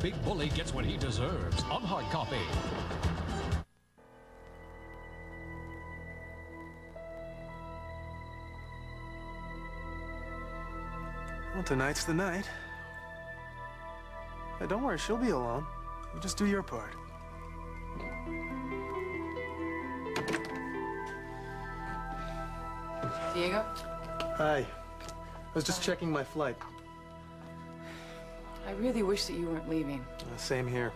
big bully gets what he deserves on hard copy. Well, tonight's the night. Hey, don't worry, she'll be alone. You just do your part. Diego? Hi. I was just checking my flight. I really wish that you weren't leaving. Same here.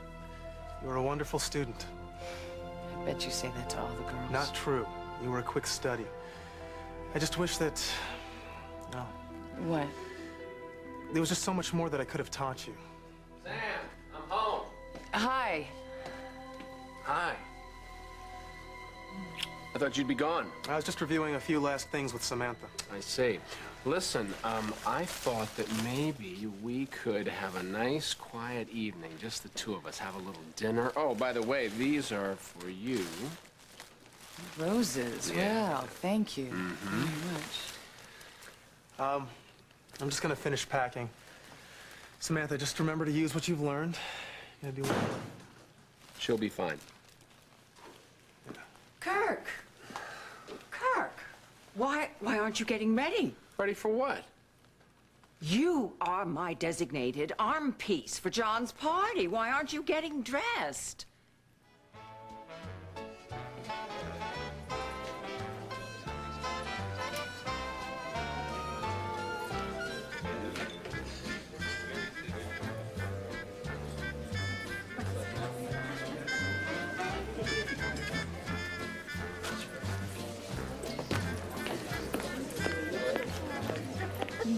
You were a wonderful student. I bet you say that to all the girls. Not true. You were a quick study. I just wish that... No. What? There was just so much more that I could have taught you. Sam, I'm home. Hi. Hi. I thought you'd be gone. I was just reviewing a few last things with Samantha. I see. Listen, I thought that maybe we could have a nice, quiet evening, just the two of us, have a little dinner. Oh, by the way, these are for you. Roses. Yeah. Well, thank you very much. I'm just gonna finish packing. Samantha, just remember to use what you've learned. You gotta do well. She'll be fine. Kirk! Kirk! Why aren't you getting ready? Ready for what? You are my designated arm piece for John's party. Why aren't you getting dressed?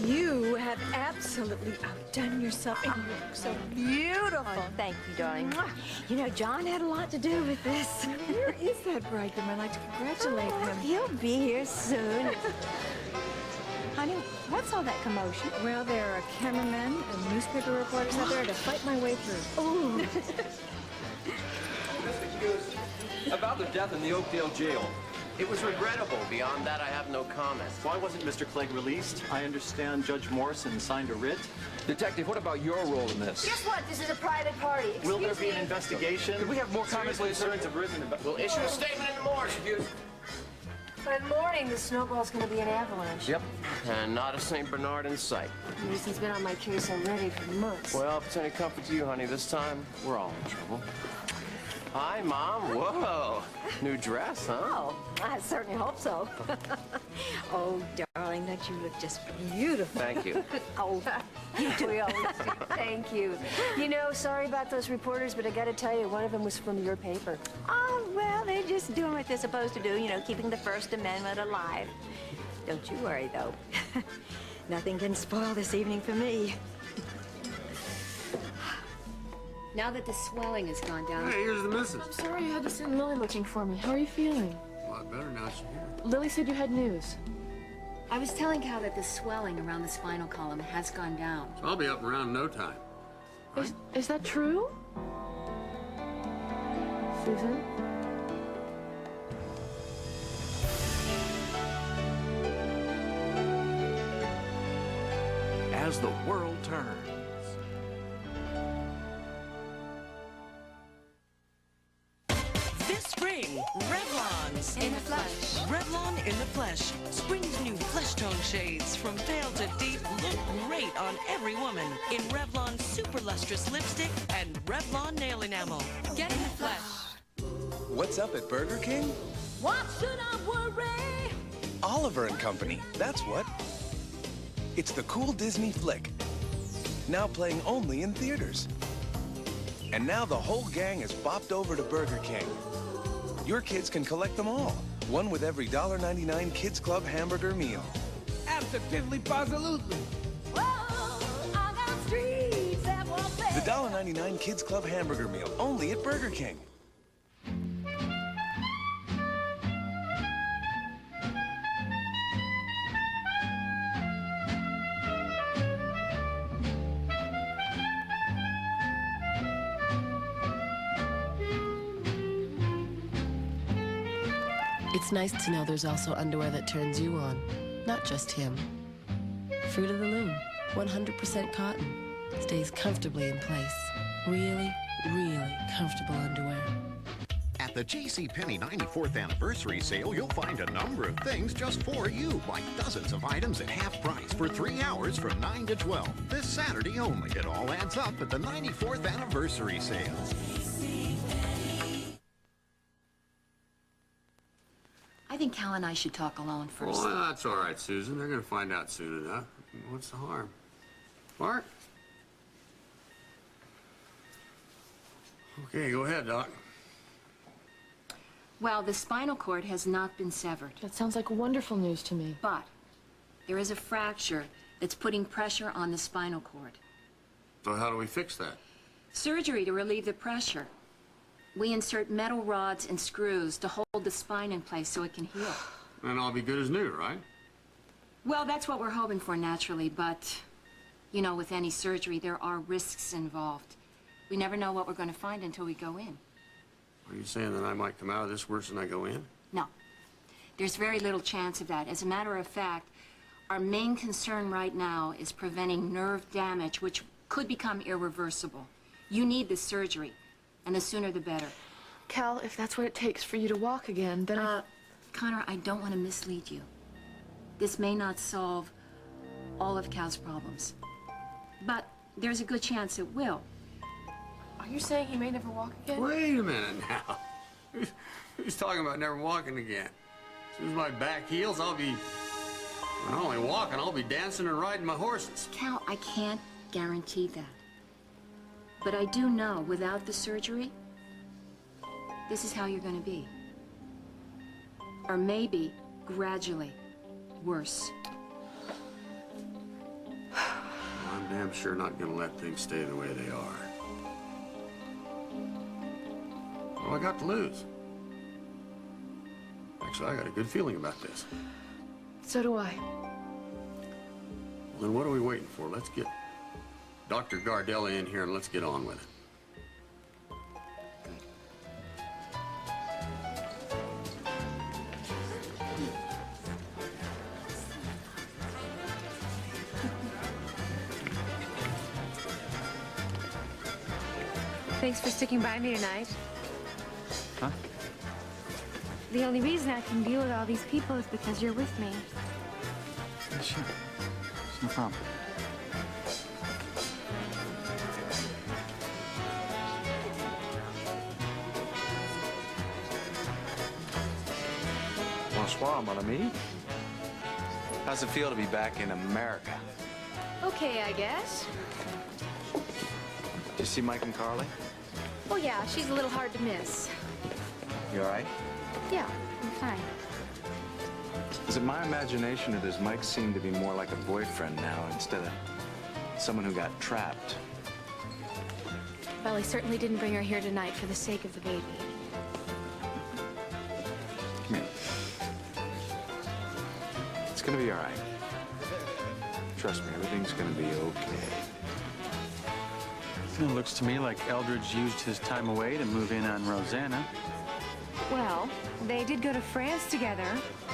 You have absolutely outdone yourself, and you look so beautiful. Oh, thank you, darling. You know, John had a lot to do with this. Where is that bridegroom? I'd like to congratulate him. He'll be here soon. Honey, what's all that commotion? Well, there are cameramen and newspaper reporters out there to fight my way through. Ooh. About the death in the Oakdale jail. It was regrettable. Beyond that, I have no comment. Why wasn't Mr. Clegg released? I understand Judge Morrison signed a writ. Detective, what about your role in this? Guess what? This is a private party. Will there be an investigation? Could we have more comments when concerns have risen about... We'll issue a statement in the morning. By the morning, the snowball's gonna be an avalanche. Yep. And not a St. Bernard in sight. He's been on my case already for months. Well, if it's any comfort to you, honey, this time we're all in trouble. Hi, Mom. Whoa. New dress, huh? Oh, I certainly hope so. Oh, darling, don't you look just beautiful? Thank you. Oh, you do. We always do. Thank you. You know, sorry about those reporters, but I gotta tell you, one of them was from your paper. Oh, well, they're just doing what they're supposed to do, you know, keeping the First Amendment alive. Don't you worry, though. Nothing can spoil this evening for me. Now that the swelling has gone down... Hey, here's the missus. I'm sorry you had to send Lily looking for me. How are you feeling? A lot better now she's here. Lily said you had news. I was telling Cal that the swelling around the spinal column has gone down. So I'll be up around in no time. Is that true? Susan? As the world turns. This spring, Revlon's In the flesh. Revlon in the Flesh. Spring's new flesh tone shades from pale to deep look great on every woman in Revlon Super Lustrous Lipstick and Revlon Nail Enamel. Get in the flesh. What's up at Burger King? What should I worry? Oliver and Company, that's what. It's the cool Disney flick. Now playing only in theaters. And now the whole gang has bopped over to Burger King. Your kids can collect them all. One with every $1.99 Kids Club hamburger meal. Absolutely, positively. Whoa, I got streets that will say. The $1.99 Kids Club hamburger meal, only at Burger King. It's nice to know there's also underwear that turns you on, not just him. Fruit of the Loom, 100% cotton, stays comfortably in place. Really, really comfortable underwear. At the JCPenney 94th anniversary sale, you'll find a number of things just for you, like dozens of items at half price for 3 hours from 9 to 12. This Saturday only. It all adds up at the 94th anniversary sale. I think Cal and I should talk alone first. Well, that's all right, Susan. They're going to find out soon enough. What's the harm? Mark? Okay, go ahead, Doc. Well, the spinal cord has not been severed. That sounds like wonderful news to me. But there is a fracture that's putting pressure on the spinal cord. So how do we fix that? Surgery to relieve the pressure. We insert metal rods and screws to hold the spine in place so it can heal. Then I'll be good as new, right? Well, that's what we're hoping for naturally, but, you know, with any surgery, there are risks involved. We never know what we're going to find until we go in. Are you saying that I might come out of this worse than I go in? No. There's very little chance of that. As a matter of fact, our main concern right now is preventing nerve damage, which could become irreversible. You need this surgery, and the sooner the better. Cal, if that's what it takes for you to walk again, then Connor, I don't want to mislead you. This may not solve all of Cal's problems, but there's a good chance it will. Are you saying he may never walk again? Wait a minute now. Who's talking about never walking again? As soon as my back heals, I'll be not only walking, I'll be dancing and riding my horses. Cal, I can't guarantee that. But I do know without the surgery, this is how you're going to be. Or maybe, gradually, worse. I'm damn sure not going to let things stay the way they are. What do I got to lose? Actually, I got a good feeling about this. So do I. Well, then what are we waiting for? Let's get Dr. Gardella in here and let's get on with it. Thanks for sticking by me tonight. Huh? The only reason I can deal with all these people is because you're with me. Yeah, sure. No problem. Bonsoir, mon ami. How's it feel to be back in America? Okay, I guess. Did you see Mike and Carly? Oh, yeah, she's a little hard to miss. You all right? Yeah, I'm fine. Is it my imagination, or does Mike seem to be more like a boyfriend now instead of someone who got trapped? Well, he certainly didn't bring her here tonight for the sake of the baby. Come here. It's gonna be all right. Trust me, everything's gonna be okay. It looks to me like Eldridge used his time away to move in on Rosanna. Well, they did go to France together.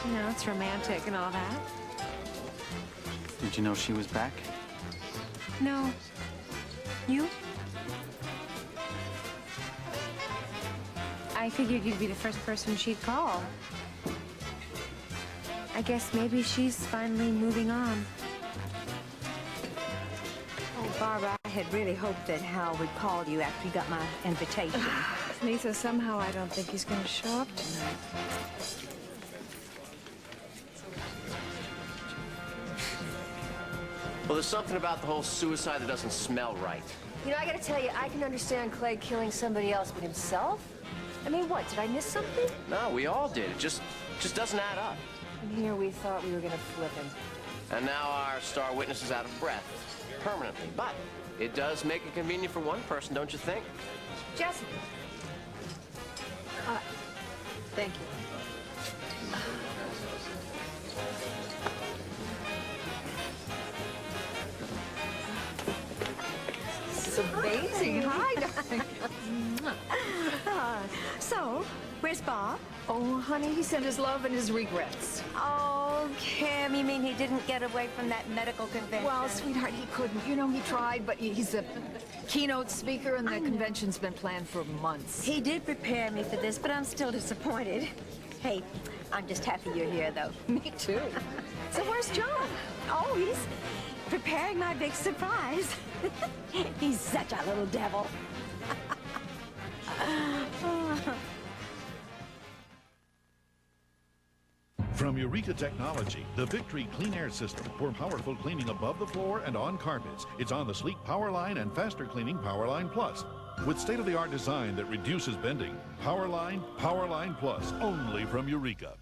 You know, it's romantic and all that. Did you know she was back? No. You? I figured you'd be the first person she'd call. I guess maybe she's finally moving on. Oh, Barbara, I had really hoped that Hal would call you after you got my invitation. Lisa, somehow I don't think he's going to show up tonight. Well, there's something about the whole suicide that doesn't smell right. You know, I gotta tell you, I can understand Clay killing somebody else, but himself? I mean, what, did I miss something? No, we all did. It just doesn't add up. And here we thought we were gonna flip him. And now our star witness is out of breath, permanently. But it does make it convenient for one person, don't you think? Jessica. Thank you. It's amazing. Hi, darling. So, where's Bob? Oh, honey, he sent his love and his regrets. Oh, Kim, you mean he didn't get away from that medical convention? Well, sweetheart, he couldn't. You know, he tried, but he's a keynote speaker, and the convention's been planned for months. He did prepare me for this, but I'm still disappointed. Hey, I'm just happy you're here, though. Me too. So where's John? Oh, he's preparing my big surprise. He's such a little devil. From Eureka Technology, the Victory Clean Air System for powerful cleaning above the floor and on carpets. It's on the sleek Powerline and faster cleaning Powerline Plus. With state-of-the-art design that reduces bending. Powerline Plus, only from Eureka.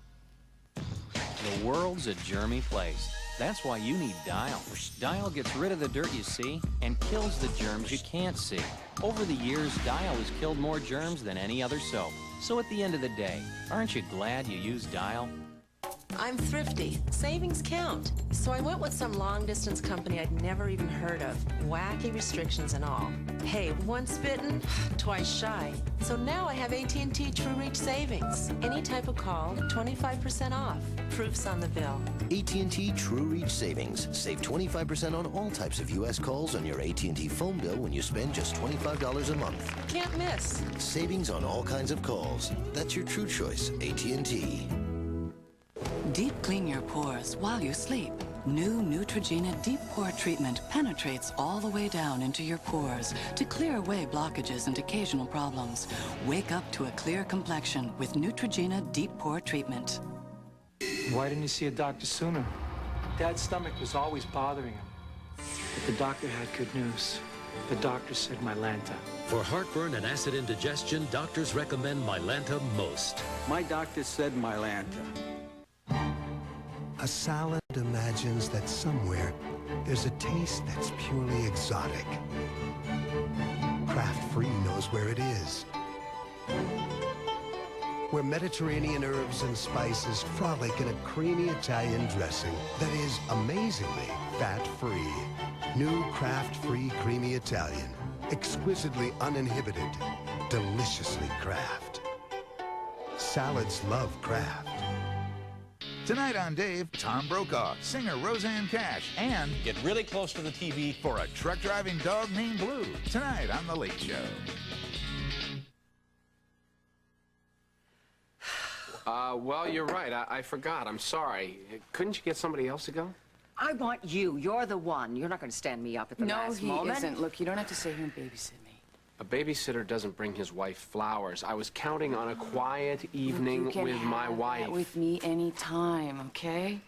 The world's a germy place. That's why you need Dial. Dial gets rid of the dirt you see and kills the germs you can't see. Over the years, Dial has killed more germs than any other soap. So at the end of the day, aren't you glad you used Dial? I'm thrifty. Savings count. So I went with some long-distance company I'd never even heard of. Wacky restrictions and all. Hey, once bitten, twice shy. So now I have AT&T True Reach Savings. Any type of call, 25% off. Proof's on the bill. AT&T True Reach Savings. Save 25% on all types of U.S. calls on your AT&T phone bill when you spend just $25 a month. Can't miss. Savings on all kinds of calls. That's your true choice, AT&T. Deep clean your pores while you sleep. New Neutrogena Deep Pore Treatment penetrates all the way down into your pores to clear away blockages and occasional problems. Wake up to a clear complexion with Neutrogena Deep Pore Treatment. Why didn't you see a doctor sooner? Dad's stomach was always bothering him. But the doctor had good news. The doctor said Mylanta. For heartburn and acid indigestion, doctors recommend Mylanta most. My doctor said Mylanta. A salad imagines that somewhere there's a taste that's purely exotic. Craft Free knows where it is. Where Mediterranean herbs and spices frolic in a creamy Italian dressing that is amazingly fat-free. New Craft Free Creamy Italian. Exquisitely uninhibited. Deliciously Kraft. Salads love Kraft. Tonight on Dave, Tom Brokaw, singer Roseanne Cash, and get really close to the TV for a truck-driving dog named Blue. Tonight on The Late Show. Well, you're right. I forgot. I'm sorry. Couldn't you get somebody else to go? I want you. You're the one. You're not going to stand me up at the last moment. No, he isn't. Look, you don't have to sit here and babysit me. A babysitter doesn't bring his wife flowers. I was counting on a quiet evening with my wife. You can have that with me anytime, okay?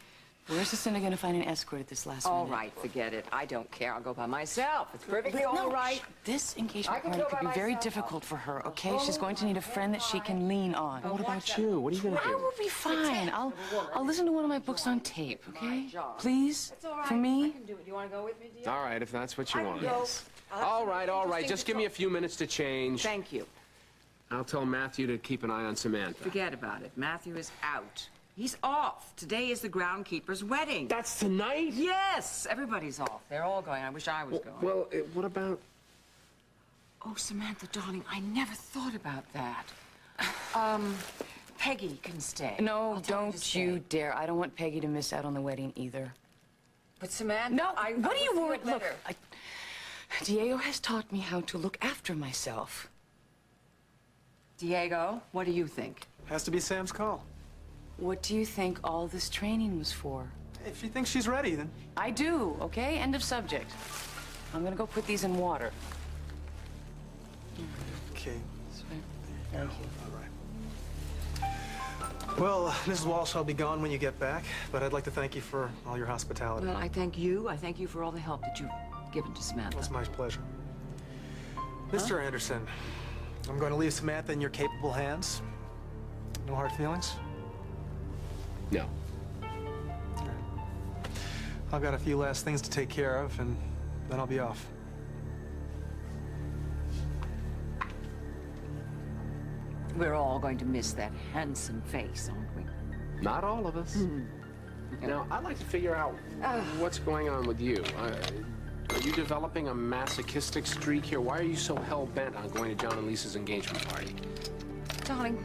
Where's Lucinda going to find an escort at this last minute? All right, forget it. I don't care. I'll go by myself. It's perfectly all right. This engagement I can party go could by be very myself. difficult for her, okay? She's going to need a friend that she can lean on. What about you? What are you going to I do? will be fine. I'll listen to one of my books on tape, okay? Please? It's all right. For me? I can do it. Do you want to go with me, dear? All right, if that's what you want. Yes. All right. Just give me a few minutes to change. Thank you. I'll tell Matthew to keep an eye on Samantha. Forget about it. Matthew is out. He's off. Today is the groundskeeper's wedding. That's tonight? Yes. Everybody's off. They're all going. I wish I was going. Well, what about... Oh, Samantha, darling, I never thought about that. Peggy can stay. No, I'll tell her to don't stay. you dare. I don't want Peggy to miss out on the wedding either. But Samantha, No, I what do you would want? feel Look, better. Diego has taught me how to look after myself. Diego, what do you think? Has to be Sam's call. What do you think all this training was for? If she thinks she's ready, then... I do, okay? End of subject. I'm gonna go put these in water. Okay. Thank you. All right. Well, Mrs. Walsh, I'll be gone when you get back, but I'd like to thank you for all your hospitality. Well, I thank you. I thank you for all the help that you've given to Samantha. It's my pleasure. Mr. Anderson, I'm going to leave Samantha in your capable hands. No hard feelings? No. I've got a few last things to take care of, and then I'll be off. We're all going to miss that handsome face, aren't we? Not all of us. Now, I'd like to figure out what's going on with you. Are you developing a masochistic streak here? Why are you so hell-bent on going to John and Lisa's engagement party? Darling,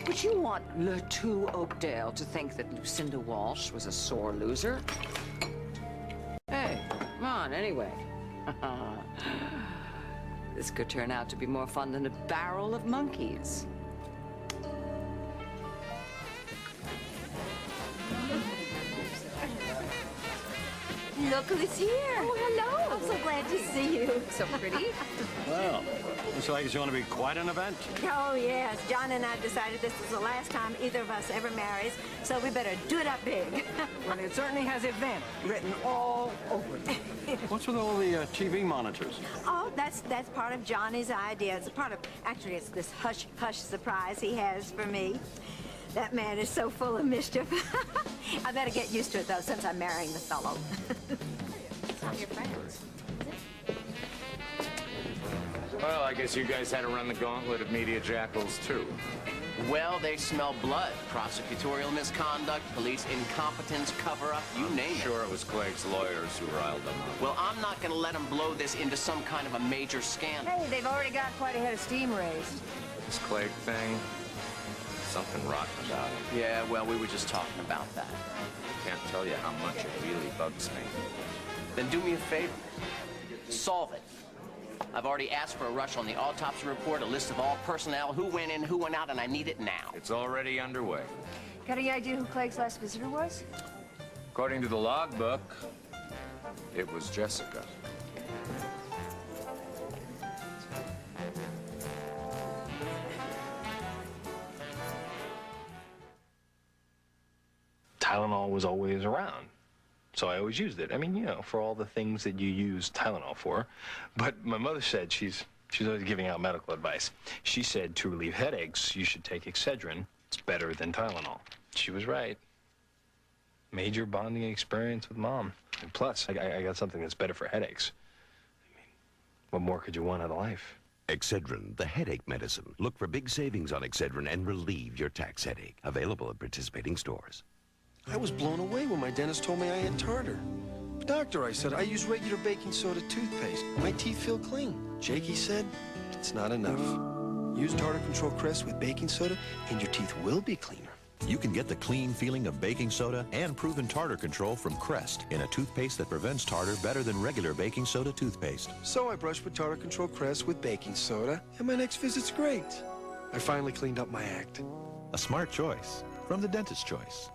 would you want Le Tout Oakdale to think that Lucinda Walsh was a sore loser? Hey, come on, anyway. This could turn out to be more fun than a barrel of monkeys. Look who's here. Oh, hello. I'm so glad to see you. So pretty. Well, looks like it's going to be quite an event. Oh, yes. John and I decided this is the last time either of us ever marries, so we better do it up big. Well, it certainly has event written all over it. What's with all the TV monitors? Oh, that's part of Johnny's idea. It's a part of, actually, it's this hush-hush surprise he has for me. That man is so full of mischief. I better get used to it, though, since I'm marrying the fellow. Some of your friends. Well, I guess you guys had to run the gauntlet of media jackals, too. Well, they smell blood. Prosecutorial misconduct, police incompetence, cover-up, you name it. Sure it was Clegg's lawyers who riled them up. Well, I'm not going to let them blow this into some kind of a major scandal. Hey, they've already got quite a head of steam raised. This Clegg thing, something rotten about it. Yeah, well, we were just talking about that. Can't tell you how much it really bugs me. Then do me a favor. Solve it. I've already asked for a rush on the autopsy report, a list of all personnel, who went in, who went out, and I need it now. It's already underway. Got any idea who Clegg's last visitor was? According to the logbook, it was Jessica. Tylenol was always around, so I always used it. I mean, you know, for all the things that you use Tylenol for. But my mother said she's always giving out medical advice. She said to relieve headaches, you should take Excedrin. It's better than Tylenol. She was right. Major bonding experience with Mom. And plus, I got something that's better for headaches. I mean, what more could you want out of life? Excedrin, the headache medicine. Look for big savings on Excedrin and relieve your tax headache. Available at participating stores. I was blown away when my dentist told me I had tartar. Doctor, I said, I use regular baking soda toothpaste. My teeth feel clean. Jakey said, it's not enough. Use Tartar Control Crest with baking soda and your teeth will be cleaner. You can get the clean feeling of baking soda and proven tartar control from Crest in a toothpaste that prevents tartar better than regular baking soda toothpaste. So I brushed with Tartar Control Crest with baking soda, and my next visit's great. I finally cleaned up my act. A smart choice from the Dentist's Choice.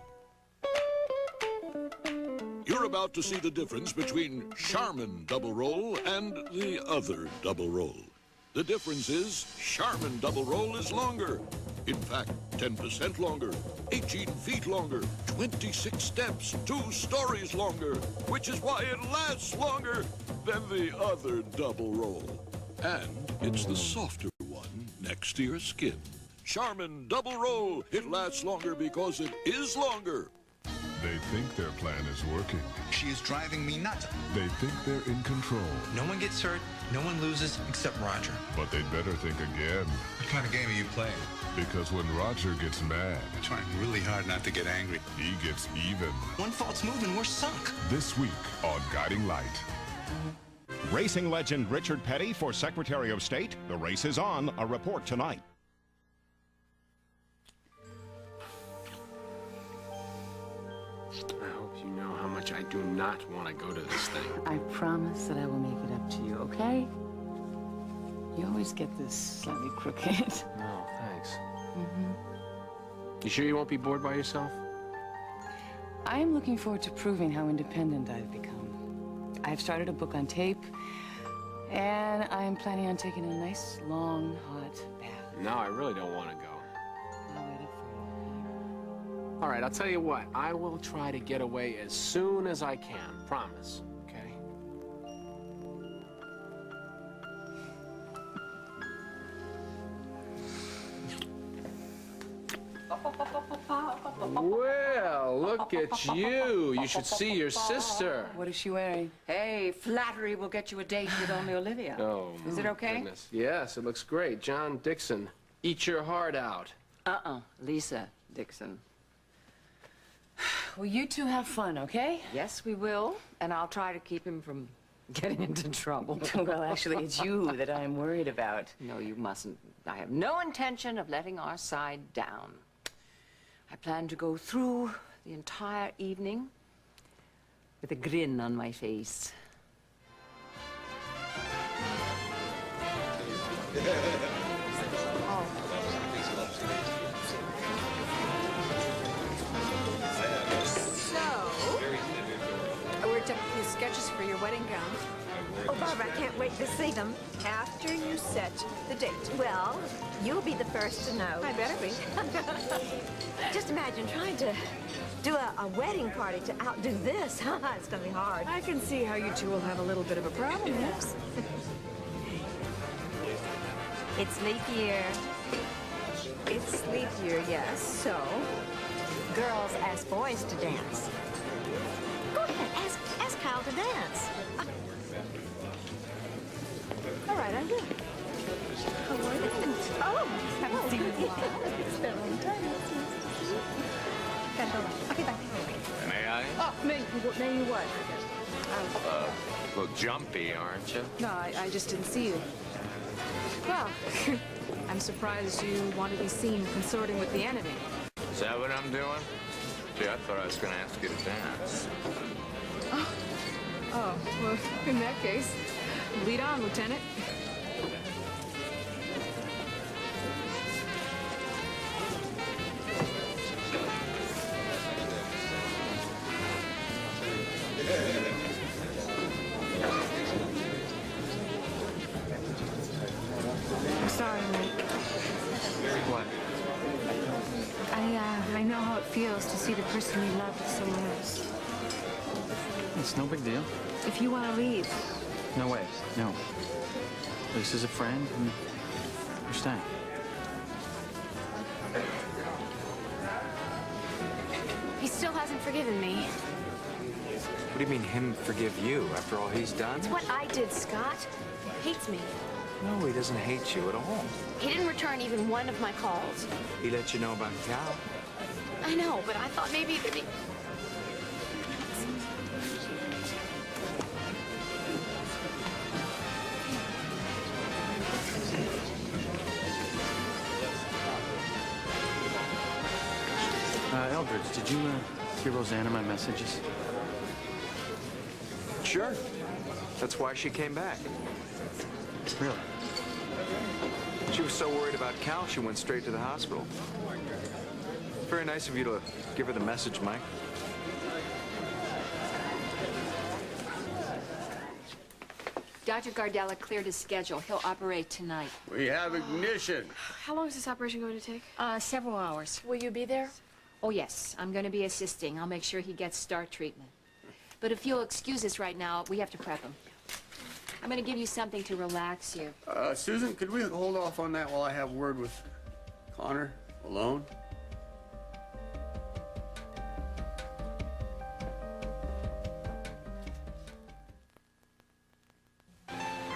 You're about to see the difference between Charmin Double Roll and the other Double Roll. The difference is Charmin Double Roll is longer. In fact, 10% longer, 18 feet longer, 26 steps, 2 stories longer, which is why it lasts longer than the other Double Roll. And it's the softer one next to your skin. Charmin Double Roll. It lasts longer because it is longer. They think their plan is working. She is driving me nuts. They think they're in control. No one gets hurt, no one loses except Roger. But they'd better think again. What kind of game are you playing? Because when Roger gets mad, I'm trying really hard not to get angry. He gets even. One false move and we're sunk. This week on Guiding Light. Racing legend Richard Petty for Secretary of State. The race is on. A report tonight. I hope you know how much I do not want to go to this thing. I promise that I will make it up to you, okay? You always get this slightly crooked. No, thanks. You sure you won't be bored by yourself? I am looking forward to proving how independent I've become. I've started a book on tape, and I am planning on taking a nice, long, hot bath. No, I really don't want to go. I'll wait up for you. All right, I'll tell you what. I will try to get away as soon as I can. Promise, okay? Well, look at you. You should see your sister. What is she wearing? Hey, flattery will get you a date with only Olivia. Oh, Is it okay? goodness. Yes, it looks great. John Dixon, eat your heart out. Lisa Dixon. Well, you two have fun, okay? Yes, we will. And I'll try to keep him from getting into trouble. Well, actually, it's you that I'm worried about. No, you mustn't. I have no intention of letting our side down. I plan to go through the entire evening with a grin on my face. I worked up a few sketches for your wedding gown. Oh, Barbara, I can't wait to see them. After you set the date. Well, you'll be the first to know. I better be. Just imagine trying to do a wedding party to outdo this. It's going to be hard. I can see how you two will have a little bit of a problem, yes. It's leap year. It's leap year, yes. So? Girls ask boys to dance. Go ahead, ask Kyle to dance. All right, I'm good. Oh, haven't seen it in a while. It's been a long time. Gotta go. Okay, bye. May I? Oh, may you what? Well, jumpy, aren't you? No, I just didn't see you. Well, I'm surprised you want to be seen consorting with the enemy. Is that what I'm doing? Gee, I thought I was going to ask you to dance. Oh, well, in that case, lead on, Lieutenant. I'm sorry, Mike. What? I know how it feels to see the person you love with someone else. It's no big deal. If you want to leave, No way. No. Lisa's a friend, and you're staying. He still hasn't forgiven me. What do you mean, him forgive you after all he's done? It's what I did, Scott. He hates me. No, he doesn't hate you at all. He didn't return even one of my calls. He let you know about Cal. I know, but I thought maybe it could be... Eldridge, did you give Rosanna my messages? Sure. That's why she came back. Really? She was so worried about Cal, she went straight to the hospital. Very nice of you to give her the message, Mike. Dr. Gardella cleared his schedule. He'll operate tonight. We have ignition. how long is this operation going to take? Several hours. Will you be there? Oh, yes. I'm going to be assisting. I'll make sure he gets start treatment. But if you'll excuse us right now, we have to prep him. I'm going to give you something to relax you. Susan, could we hold off on that while I have word with Connor alone?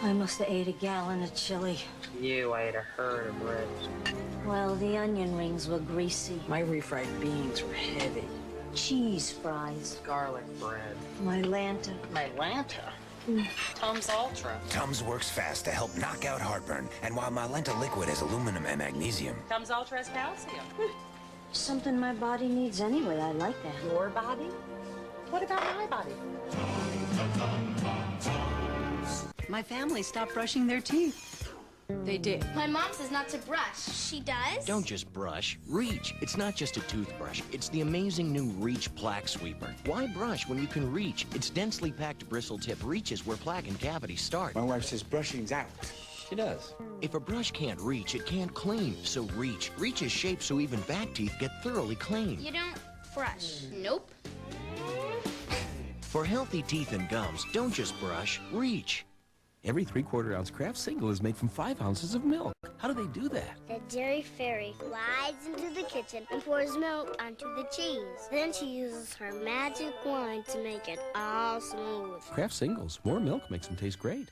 I must have ate a gallon of chili. You ate a herd of bread. Well, the onion rings were greasy. My refried beans were heavy. Cheese fries. Garlic bread. My Lanta. My Lanta? Tums Ultra. Tums works fast to help knock out heartburn. And while Mylanta Liquid has aluminum and magnesium. Tums Ultra has calcium. Something my body needs anyway. I like that. Your body? What about my body? My family stopped brushing their teeth. They did. My mom says not to brush. She does? Don't just brush. Reach. It's not just a toothbrush. It's the amazing new Reach Plaque Sweeper. Why brush when you can reach? Its densely packed bristle tip reaches where plaque and cavities start. My wife says brushing's out. She does. If a brush can't reach, it can't clean. So Reach. Reach is shaped so even back teeth get thoroughly clean. You don't brush. Nope. For healthy teeth and gums, don't just brush. Reach. Every 3/4 ounce Kraft single is made from 5 ounces of milk. How do they do that? The dairy fairy flies into the kitchen and pours milk onto the cheese. Then she uses her magic wand to make it all smooth. Kraft singles. More milk makes them taste great.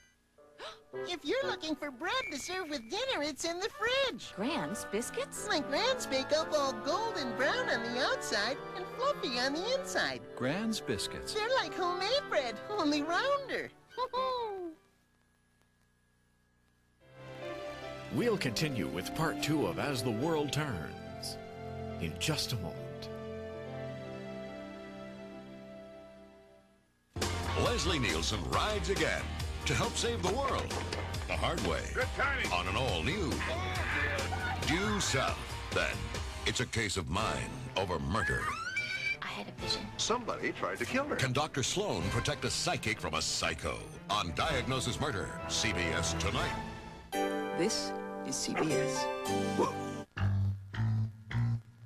If you're looking for bread to serve with dinner, it's in the fridge. Grand's biscuits? My Grand's bake up all golden brown on the outside and fluffy on the inside. Grand's biscuits. They're like homemade bread, only rounder. We'll continue with part 2 of As the World Turns in just a moment. Leslie Nielsen rides again to help save the world the hard way. Good timing. On an all-new Due South. Then, it's a case of mind over murder. I had a vision. Somebody tried to kill her. Can Dr. Sloan protect a psychic from a psycho? On Diagnosis Murder, CBS tonight. This is CBS.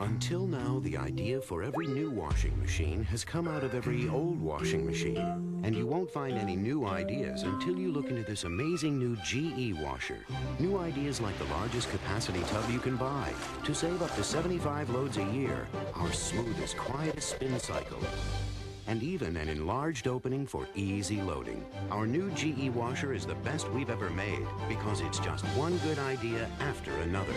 Until now, the idea for every new washing machine has come out of every old washing machine. And you won't find any new ideas until you look into this amazing new GE washer. New ideas like the largest capacity tub you can buy to save up to 75 loads a year, our smoothest, quietest spin cycle, and even an enlarged opening for easy loading. Our new GE washer is the best we've ever made because it's just one good idea after another.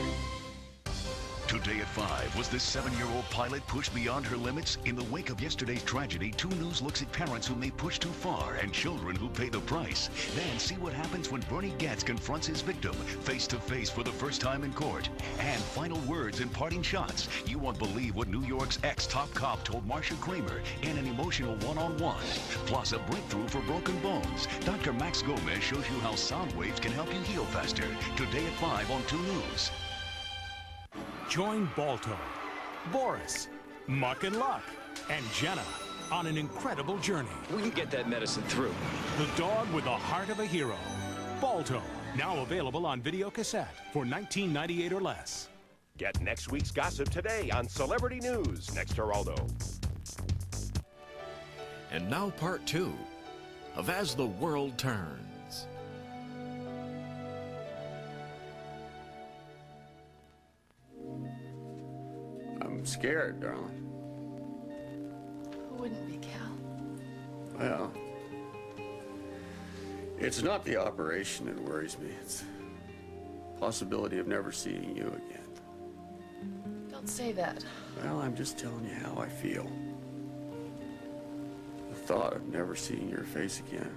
Today at 5, was this 7-year-old pilot pushed beyond her limits? In the wake of yesterday's tragedy, 2 News looks at parents who may push too far and children who pay the price. Then see what happens when Bernie Getz confronts his victim face-to-face for the first time in court. And final words and parting shots. You won't believe what New York's ex-top cop told Marsha Kramer in an emotional one-on-one. Plus a breakthrough for broken bones. Dr. Max Gomez shows you how sound waves can help you heal faster. Today at 5 on 2 News. Join Balto, Boris, Muck and Luck, and Jenna on an incredible journey. We can get that medicine through. The dog with the heart of a hero. Balto, now available on video cassette for $19.98 or less. Get next week's gossip today on Celebrity News next to Geraldo. And now part 2 of As the World Turns. I'm scared, darling. Who wouldn't be, Cal? Well, it's not the operation that worries me. It's the possibility of never seeing you again. Don't say that. Well, I'm just telling you how I feel. The thought of never seeing your face again.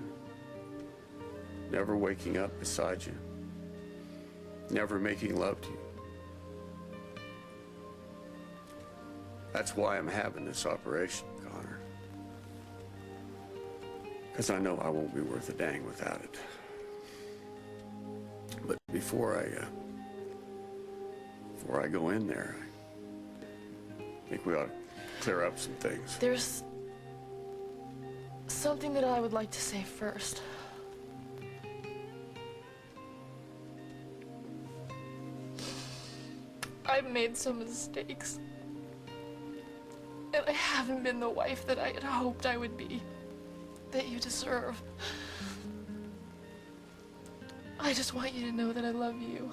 Never waking up beside you. Never making love to you. That's why I'm having this operation, Connor. Because I know I won't be worth a dang without it. But before I go in there, I think we ought to clear up some things. There's something that I would like to say first. I've made some mistakes. And I haven't been the wife that I had hoped I would be, that you deserve. I just want you to know that I love you.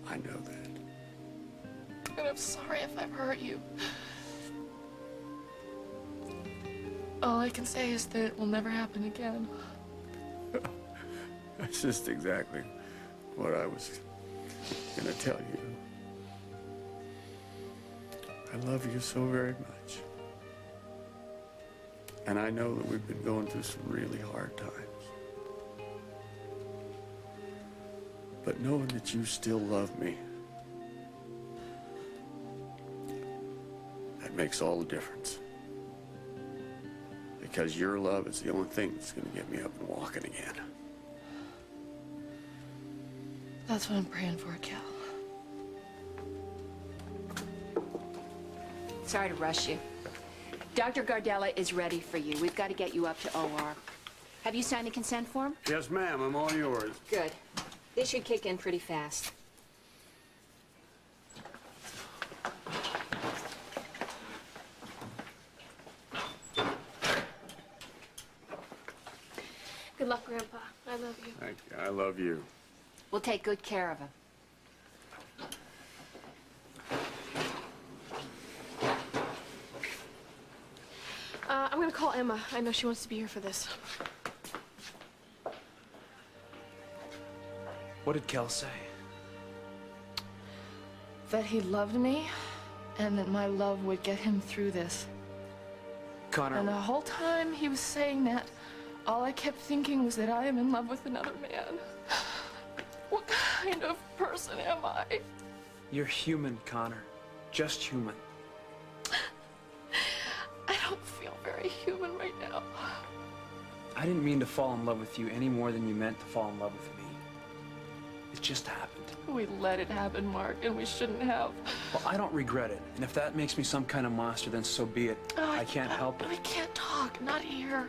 I know that. And I'm sorry if I've hurt you. All I can say is that it will never happen again. That's just exactly what I was gonna tell you. I love you so very much. And I know that we've been going through some really hard times. But knowing that you still love me, that makes all the difference. Because your love is the only thing that's gonna get me up and walking again. That's what I'm praying for, Cal. Sorry to rush you. Dr. Gardella is ready for you. We've got to get you up to OR. Have you signed the consent form? Yes, ma'am. I'm all yours. Good. This should kick in pretty fast. Good luck, Grandpa. I love you. Thank you. I love you. We'll take good care of him. I'm gonna call Emma. I know she wants to be here for this. What did Cal say? That he loved me, and that my love would get him through this. Connor... And the whole time he was saying that, All I kept thinking was that I am in love with another man. What kind of person am I? You're human, Connor. Just human. I don't feel very human right now. I didn't mean to fall in love with you any more than you meant to fall in love with me. It just happened. We let it happen, Mark, and we shouldn't have. Well, I don't regret it. And if that makes me some kind of monster, then so be it. I can't help it. I can't talk, not here.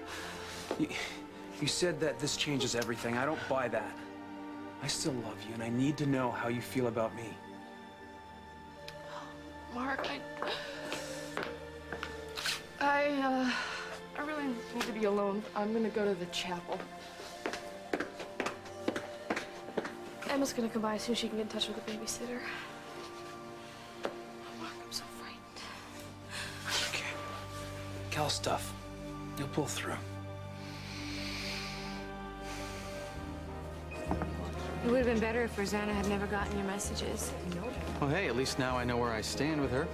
You said that this changes everything. I don't buy that. I still love you, and I need to know how you feel about me. Mark, I really need to be alone. I'm gonna go to the chapel. Emma's gonna come by as soon as she can get in touch with the babysitter. Oh, Mark, I'm so frightened. Okay. Cal stuff. You'll pull through. It would have been better if Rosanna had never gotten your messages. Well, hey, at least now I know where I stand with her.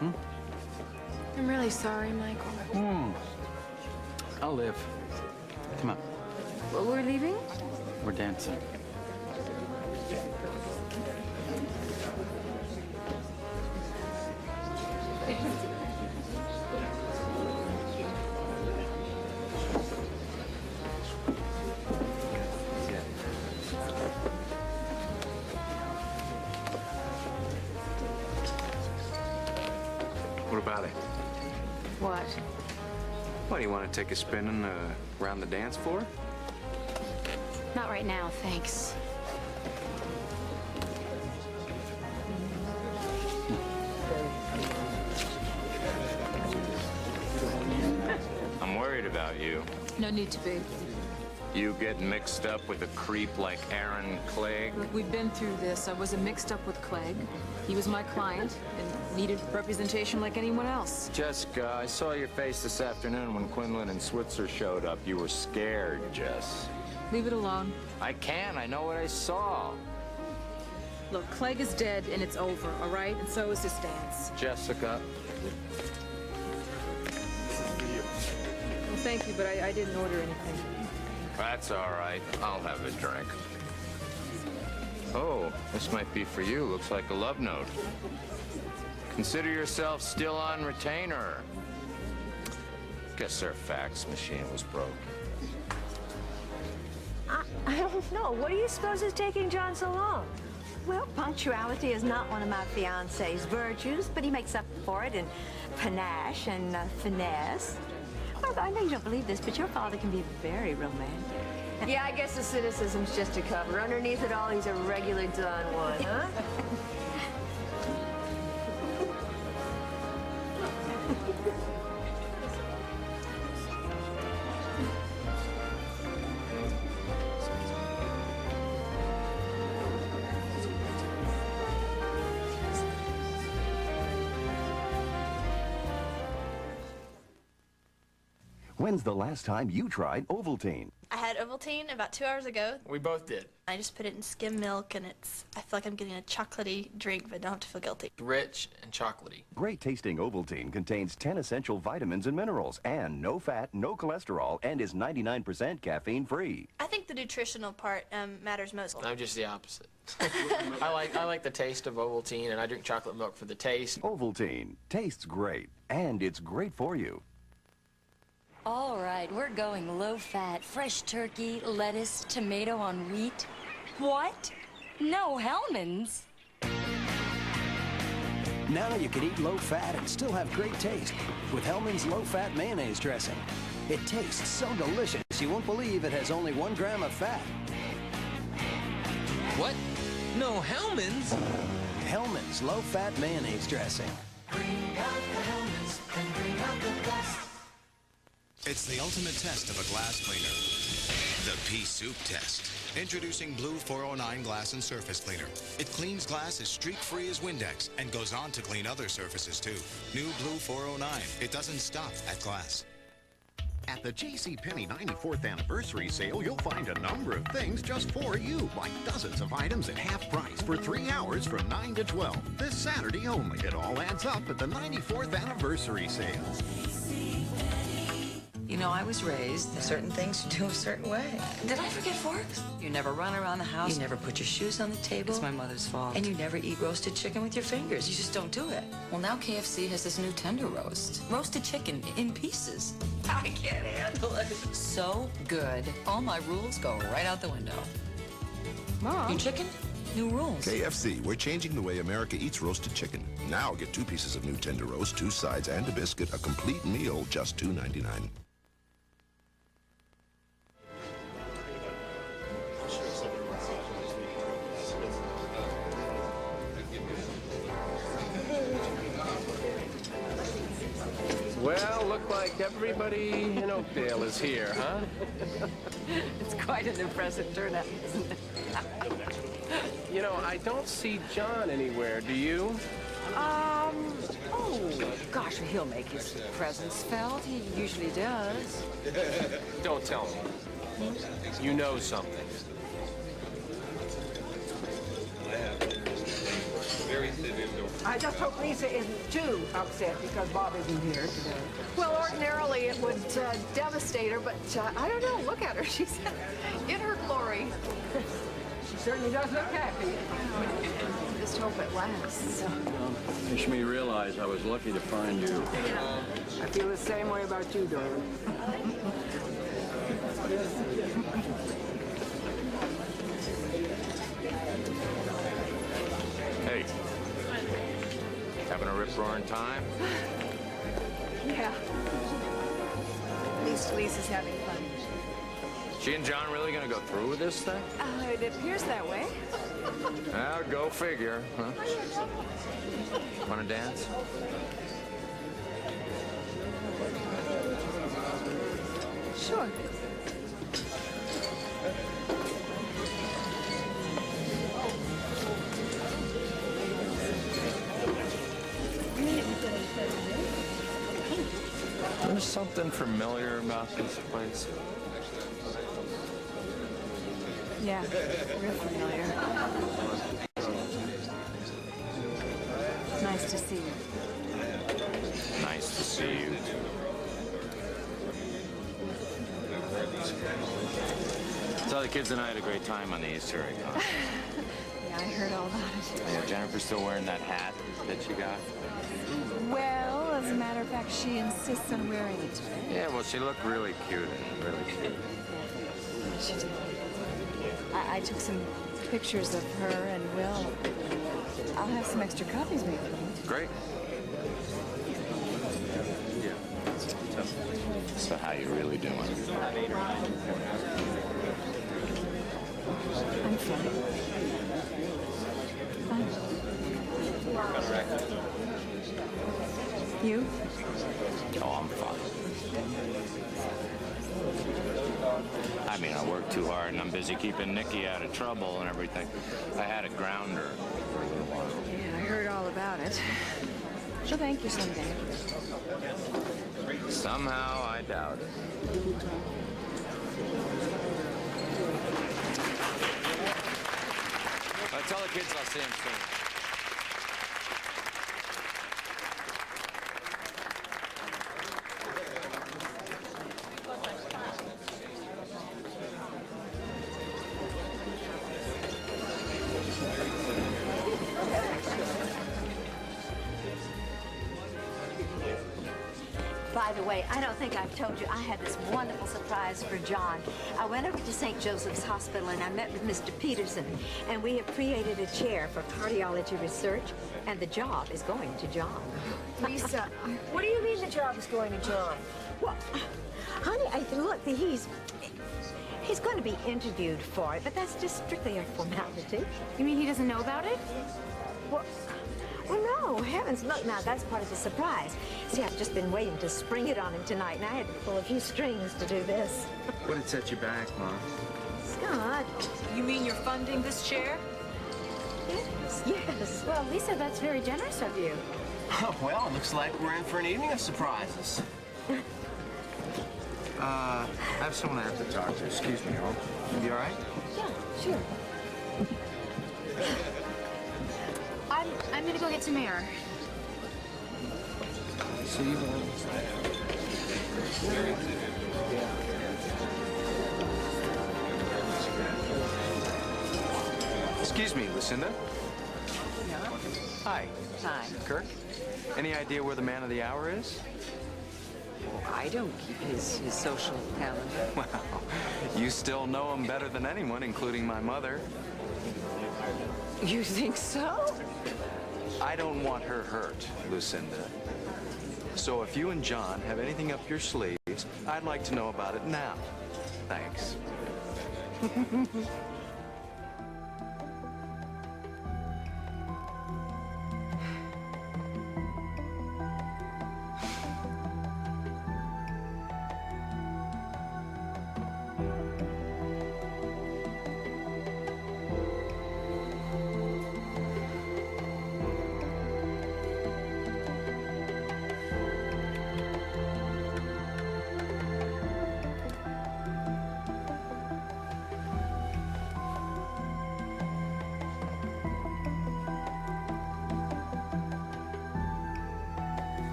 I'm really sorry, Michael. I'll live. Come on. Well, we're leaving? We're dancing. What about it? What? What, do you want to take a spin around the dance floor? Not right now, thanks. I'm worried about you. No need to be. You get mixed up with a creep like Aaron Clegg? Look, we've been through this. I wasn't mixed up with Clegg. He was my client and needed representation like anyone else. Jessica, I saw your face this afternoon when Quinlan and Switzer showed up. You were scared, Jess. Leave it alone. I can't. I know what I saw. Look, Clegg is dead and it's over, all right? And so is this dance. Jessica. Well, thank you, but I didn't order anything. That's all right. I'll have a drink. Oh, this might be for you. Looks like a love note. Consider yourself still on retainer. Guess their fax machine was broken. I don't know. What do you suppose is taking John so long? Well, punctuality is not one of my fiancé's virtues, but he makes up for it in panache and finesse. Well, I know you don't believe this, but your father can be very romantic. Yeah, I guess the cynicism's just a cover. Underneath it all, he's a regular Don Juan, huh? When's the last time you tried Ovaltine? I had Ovaltine about 2 hours ago. We both did. I just put it in skim milk, and I feel like I'm getting a chocolatey drink, but don't have to feel guilty. Rich and chocolatey. Great tasting Ovaltine contains 10 essential vitamins and minerals, and no fat, no cholesterol, and is 99% caffeine free. I think the nutritional part matters most. I'm just the opposite. I like the taste of Ovaltine, and I drink chocolate milk for the taste. Ovaltine tastes great, and it's great for you. All right, we're going low-fat, fresh turkey, lettuce, tomato on wheat. What? No Hellmann's. Now you can eat low-fat and still have great taste with Hellmann's low-fat mayonnaise dressing. It tastes so delicious you won't believe it has only 1 gram of fat. What? No Hellmann's? Hellmann's low-fat mayonnaise dressing. Bring out the Hellmann's and bring out the best. It's the ultimate test of a glass cleaner. The pea soup test. Introducing Blue 409 Glass and Surface Cleaner. It cleans glass as streak-free as Windex and goes on to clean other surfaces too. New Blue 409. It doesn't stop at glass. At the JCPenney 94th anniversary sale, you'll find a number of things just for you, like dozens of items at half price for 3 hours from 9 to 12. This Saturday only. It all adds up at the 94th anniversary sale. You know, I was raised certain things you do a certain way. Did I forget forks? You never run around the house. You never put your shoes on the table. It's my mother's fault. And you never eat roasted chicken with your fingers. You just don't do it. Well, now KFC has this new tender roast. Roasted chicken in pieces. I can't handle it. So good. All my rules go right out the window. Mom. New chicken, new rules. KFC, we're changing the way America eats roasted chicken. Now get 2 pieces of new tender roast, 2 sides, and a biscuit. A complete meal, just $2.99. Well, look like everybody in Oakdale is here, huh? It's quite an impressive turnout, isn't it? You know, I don't see John anywhere, do you? Oh, gosh, he'll make his presence felt. He usually does. Don't tell me. You know something. I just hope Lisa isn't too upset because Bob isn't here today. Well, ordinarily it would devastate her, but I don't know. Look at her. She's in her glory. She certainly does look happy. Just hope it lasts. Makes me realize I was lucky to find you. I feel the same way about you, darling. Hey, having a rip-roaring time? Yeah. At least Lisa's having fun. She and John really gonna go through with this thing? It appears that way. Well, go figure, huh? Wanna dance? Sure. There's something familiar about this place. Yeah, real familiar. Nice to see you. Nice to see you. So the kids and I had a great time on the Easter egg hunt. Yeah, I heard all about it. Yeah, Jennifer's still wearing that hat that she got? Well, as a matter of fact, she insists on wearing it today. Yeah, well, she looked really cute. Really cute. She did. I took some pictures of her and Will. I'll have some extra copies made for you. Great. Yeah. So how you really doing? I'm fine. You? Oh, I'm fine. I mean, I work too hard and I'm busy keeping Nikki out of trouble and everything. I had a grounder for a little while. Yeah, I heard all about it. She'll thank you someday. Somehow, I doubt it. Tell the kids I'll see them soon. By the way, I don't think I've told you, I had this wonderful surprise for John. I went over to St. Joseph's Hospital and I met with Mr. Peterson, and we have created a chair for cardiology research, and the job is going to John. Lisa, what do you mean the job is going to John? Well, honey, look, he's going to be interviewed for it, but that's just strictly a formality. You mean he doesn't know about it? Well, no, heavens, look, now, that's part of the surprise. See, I've just been waiting to spring it on him tonight, and I had to pull a few strings to do this. What had set you back, Mom? Scott. You mean you're funding this chair? Yes. Well, Lisa, that's very generous of you. Oh, well, it looks like we're in for an evening of surprises. I have someone I have to talk to. Excuse me, home. You all right? Yeah, sure. I'm gonna go get some air. See you, Mom. Excuse me, Lucinda. Yeah? Hi. Hi. Kirk? Any idea where the man of the hour is? I don't keep his social calendar. Well, you still know him better than anyone, including my mother. You think so? I don't want her hurt, Lucinda. So if you and John have anything up your sleeves, I'd like to know about it now. Thanks.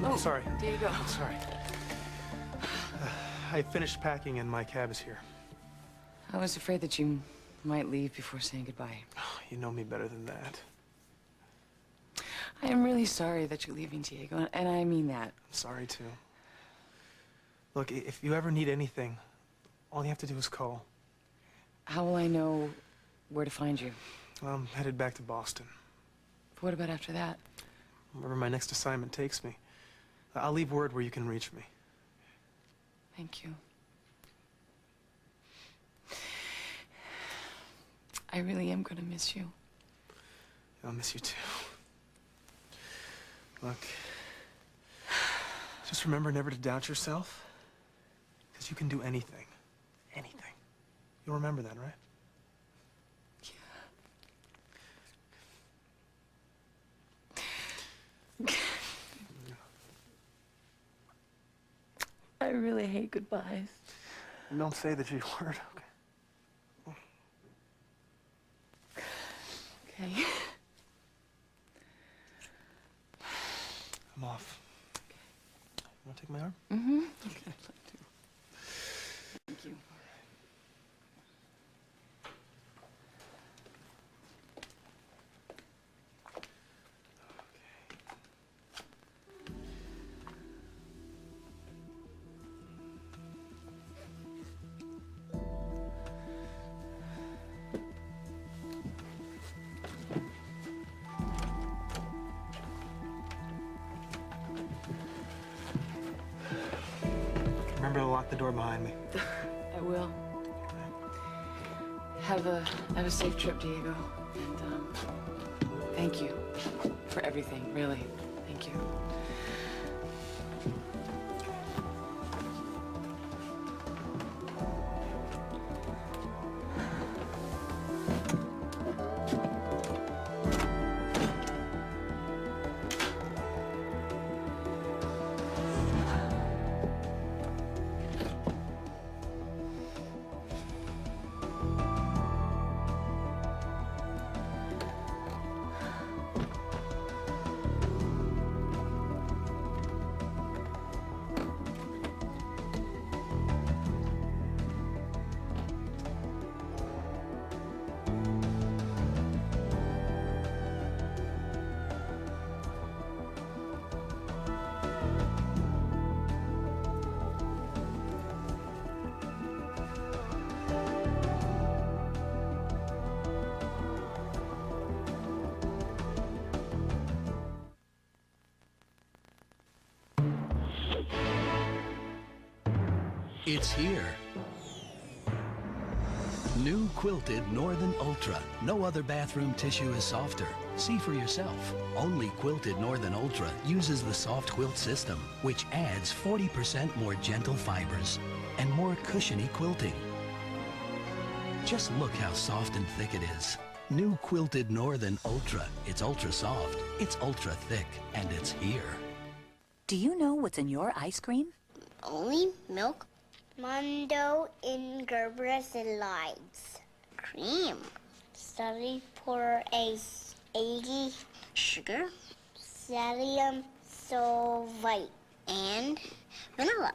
I'm sorry. Diego. I'm sorry. I finished packing and my cab is here. I was afraid that you might leave before saying goodbye. You know me better than that. I am really sorry that you're leaving, Diego, and I mean that. I'm sorry, too. Look, if you ever need anything, all you have to do is call. How will I know where to find you? I'm headed back to Boston. What about after that? Wherever my next assignment takes me. I'll leave word where you can reach me. Thank you. I really am gonna miss you. I'll miss you too. Look, just remember never to doubt yourself, because you can do anything. Anything. You'll remember that, right? I really hate goodbyes. Don't say the G word, okay? Okay. I'm off. Okay. You want to take my arm? Mm-hmm. Okay, I'd like to. Thank you. Remember to lock the door behind me. I will. Have a safe trip, Diego. And thank you for everything, really. Thank you. It's here. New quilted Northern Ultra. No other bathroom tissue is softer. See for yourself. Only quilted Northern Ultra uses the soft quilt system, which adds 40% more gentle fibers and more cushiony quilting. Just look how soft and thick it is. New quilted Northern Ultra. It's ultra soft, it's ultra thick, and it's here. Do you know what's in your ice cream? Only milk. Mondo ingarbicides. Cream. Study for a 80 sugar. Sodium sulfite. And vanilla.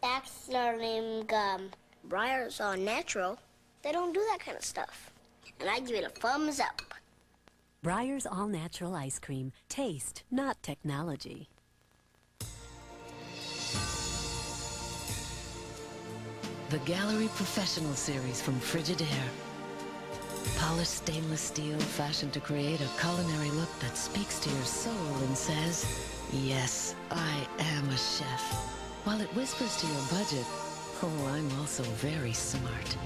Axolotl gum. Briar's all natural. They don't do that kind of stuff. And I give it a thumbs up. Breyer's all-natural ice cream. Taste, not technology. The Gallery Professional Series from Frigidaire. Polished stainless steel fashioned to create a culinary look that speaks to your soul and says, yes, I am a chef. While it whispers to your budget, oh, I'm also very smart.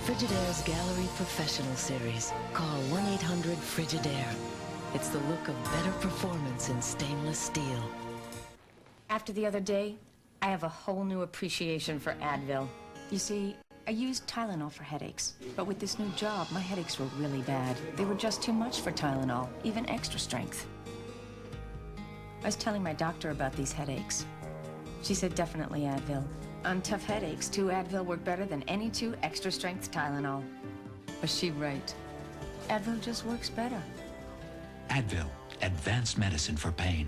Frigidaire's Gallery Professional Series. Call 1-800-FRIGIDAIRE. It's the look of better performance in stainless steel. After the other day, I have a whole new appreciation for Advil. You see, I used Tylenol for headaches, but with this new job, my headaches were really bad. They were just too much for Tylenol, even extra strength. I was telling my doctor about these headaches. She said definitely Advil. On tough headaches, 2 Advil work better than any 2 extra strength Tylenol. Was she right? Advil just works better. Advil, advanced medicine for pain.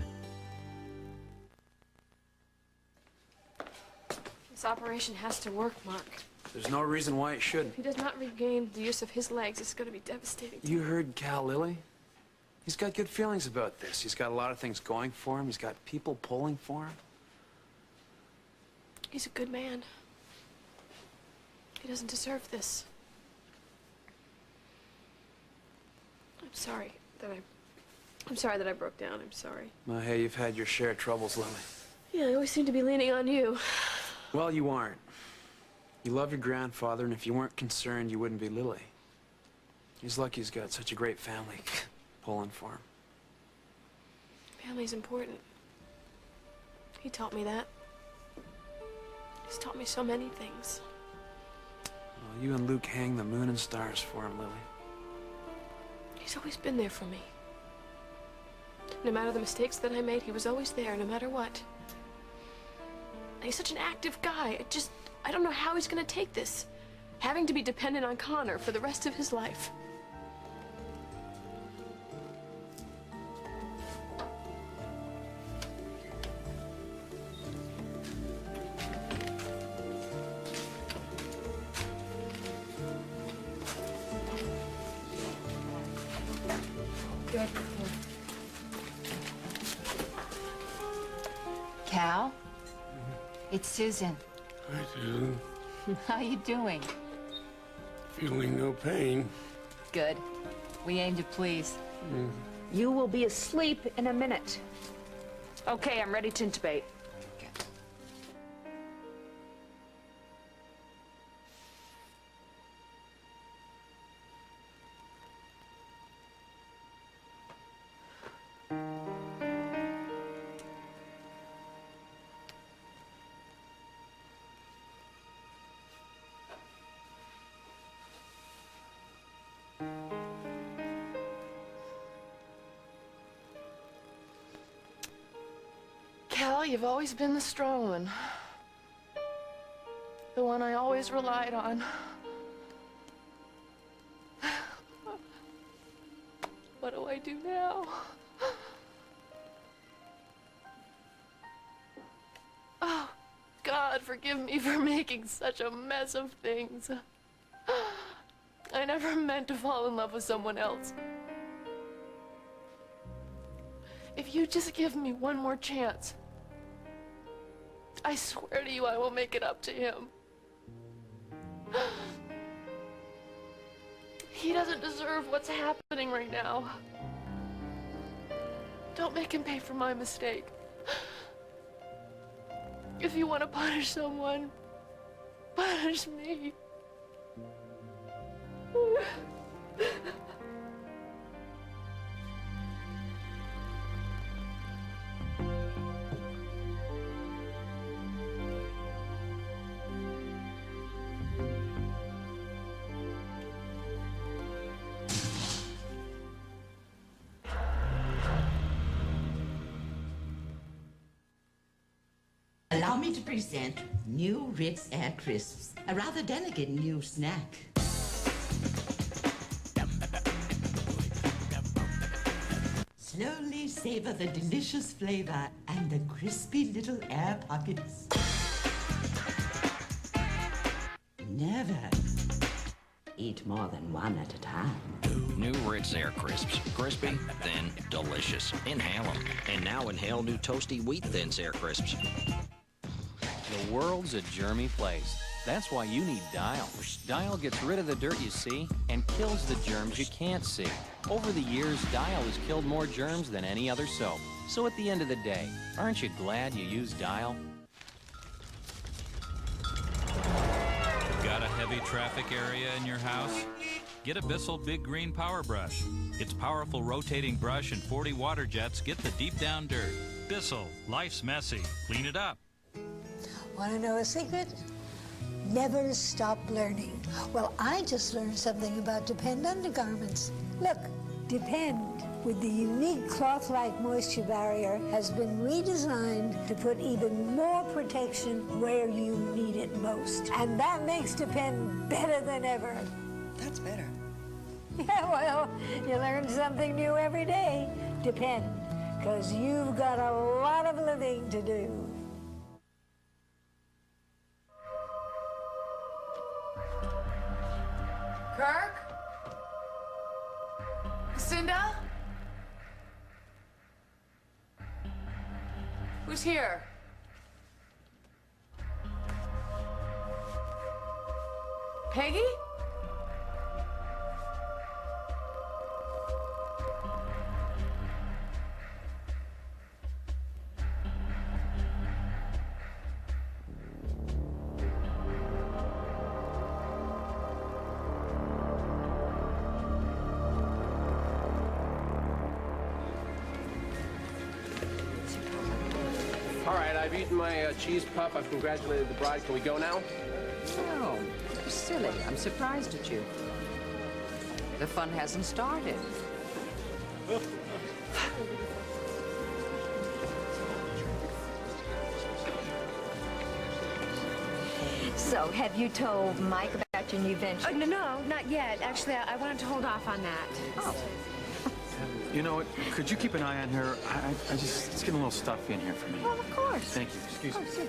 This operation has to work, Mark. There's no reason why it shouldn't. If he does not regain the use of his legs, it's going to be devastating. You heard Cal, Lily? He's got good feelings about this. He's got a lot of things going for him. He's got people pulling for him. He's a good man. He doesn't deserve this. I'm sorry that I broke down. I'm sorry. Well, hey, you've had your share of troubles, Lily. Yeah, I always seem to be leaning on you. Well, you aren't. You love your grandfather, and if you weren't concerned, you wouldn't be Lily. He's lucky he's got such a great family pulling for him. Family's important. He taught me that. He's taught me so many things. Well, you and Luke hang the moon and stars for him, Lily. He's always been there for me. No matter the mistakes that I made, he was always there, no matter what. He's such an active guy. I don't know how he's gonna take this. Having to be dependent on Connor for the rest of his life. Good. Cal? It's Susan. Hi, Susan. How you doing? Feeling no pain. Good. We aim to please. You will be asleep in a minute. Okay, I'm ready to intubate. Cal, you've always been the strong one. The one I always relied on. What do I do now? Oh, God, forgive me for making such a mess of things. I never meant to fall in love with someone else. If you just give me one more chance, I swear to you I will make it up to him. He doesn't deserve what's happening right now. Don't make him pay for my mistake. If you want to punish someone, punish me. Allow me to present new Ritz Air Crisps, a rather delicate new snack. Slowly savor the delicious flavor and the crispy little air pockets. Never eat more than one at a time. New Ritz Air Crisps. Crispy, thin, delicious. Inhale them. And now inhale new Toasty Wheat Thins Air Crisps. The world's a germy place. That's why you need Dial. Dial gets rid of the dirt you see and kills the germs you can't see. Over the years, Dial has killed more germs than any other soap. So at the end of the day, aren't you glad you used Dial? Got a heavy traffic area in your house? Get a Bissell Big Green Power Brush. Its powerful rotating brush and 40 water jets get the deep down dirt. Bissell, life's messy. Clean it up. Want to know a secret? Never stop learning. Well, I just learned something about Depend undergarments. Look, Depend, with the unique cloth-like moisture barrier, has been redesigned to put even more protection where you need it most. And that makes Depend better than ever. That's better. Yeah, well, you learn something new every day. Depend, because you've got a lot of living to do. Kirk? Lucinda? Who's here? Peggy? All right, I've eaten my cheese puff. I've congratulated the bride. Can we go now? Oh, you're silly. I'm surprised at you. The fun hasn't started. So, have you told Mike about your new venture? No, not yet. Actually, I wanted to hold off on that. Oh. You know what? Could you keep an eye on her? I just, it's getting a little stuffy in here for me. Well, of course. Thank you. Excuse me. Sure.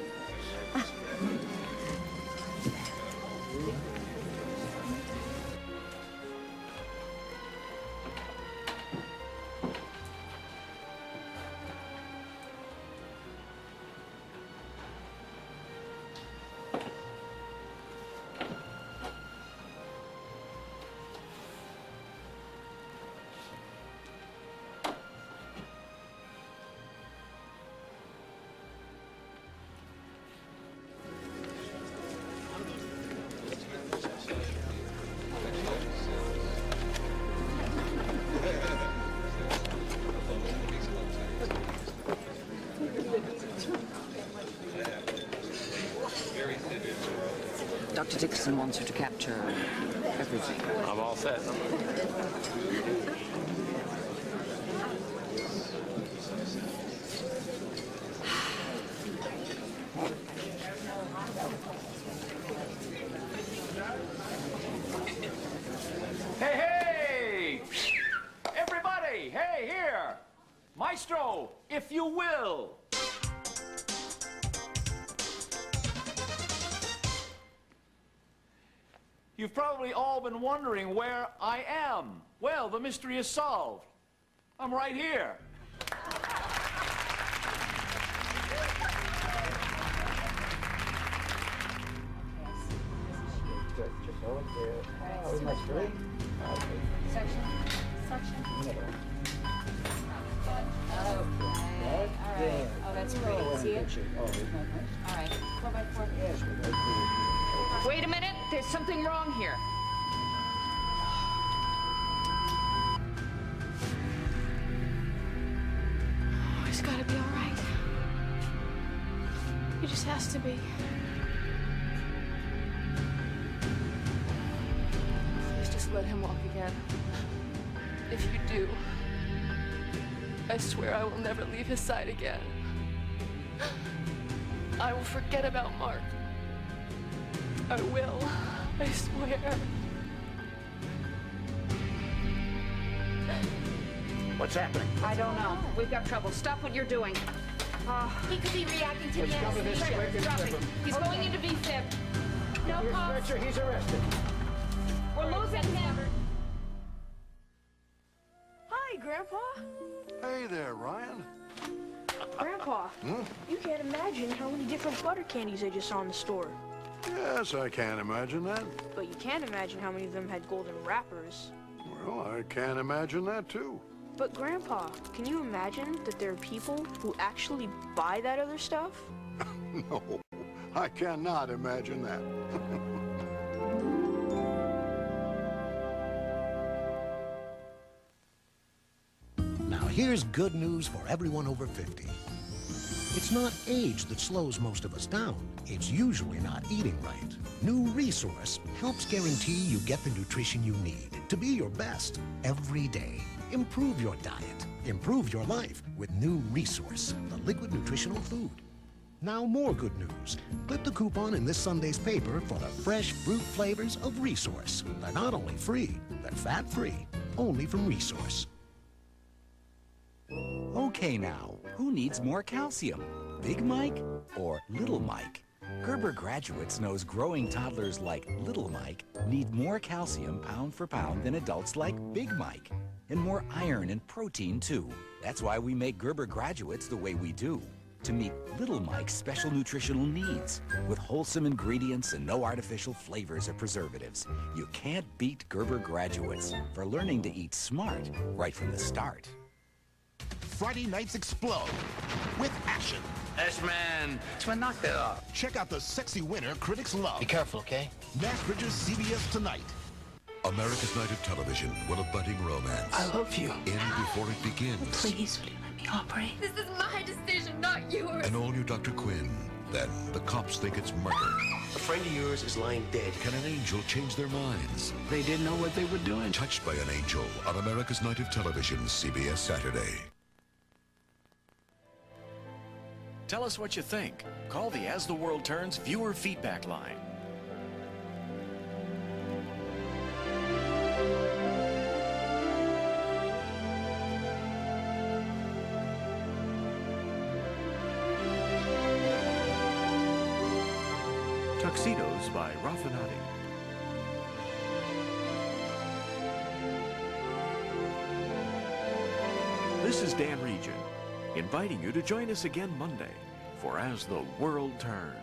Dr. Dixon wants you to capture everything. I'm all set. Hey, hey! Everybody, hey, here! Maestro, if you will! You've probably all been wondering where I am. Well, the mystery is solved. I'm right here. Section. Okay. All right. Oh, that's great. See it? All right. 4x4. Wait a minute. There's something wrong here. Oh, he's gotta be all right. He just has to be. Please just let him walk again. If you do, I swear I will never leave his side again. I will forget about Mark. I will. I swear. What's happening? I don't know. We've got trouble. Stop what you're doing. He could be reacting to Let's the cover this quick and Drop it. slip him. He's going into V-fib. No Here's pulse. Stretcher, he's arrested. We're losing him. Hi, Grandpa. Hey there, Ryan. Grandpa, you can't imagine how many different butter candies I just saw in the store. Yes, I can imagine that. But you can't imagine how many of them had golden wrappers. Well, I can imagine that too. But Grandpa, can you imagine that there are people who actually buy that other stuff? No, I cannot imagine that. Now here's good news for everyone over 50. It's not age that slows most of us down. It's usually not eating right. New Resource helps guarantee you get the nutrition you need to be your best every day. Improve your diet. Improve your life with New Resource, the liquid nutritional food. Now more good news. Clip the coupon in this Sunday's paper for the fresh fruit flavors of Resource. They're not only free, they're fat-free. Only from Resource. Okay now, who needs more calcium? Big Mike or Little Mike? Gerber Graduates knows growing toddlers like Little Mike need more calcium pound for pound than adults like Big Mike. And more iron and protein too. That's why we make Gerber Graduates the way we do. To meet Little Mike's special nutritional needs. With wholesome ingredients and no artificial flavors or preservatives. You can't beat Gerber Graduates for learning to eat smart right from the start. Friday nights explode with action. Yes, man. Let's knock that off. Check out the sexy winner critics love. Be careful, okay? Nash Bridges CBS Tonight. America's Night of Television, will a budding romance. I love you. End before it begins. Please, will you let me operate? This is my decision, not yours. An all-new Dr. Quinn. Then, the cops think it's murder. A friend of yours is lying dead. Can an angel change their minds? They didn't know what they were doing. Touched by an Angel on America's Night of Television, CBS Saturday. Tell us what you think. Call the As the World Turns viewer feedback line. Tuxedos by Raffinati. This is Dan Regent, inviting you to join us again Monday for As the World Turns.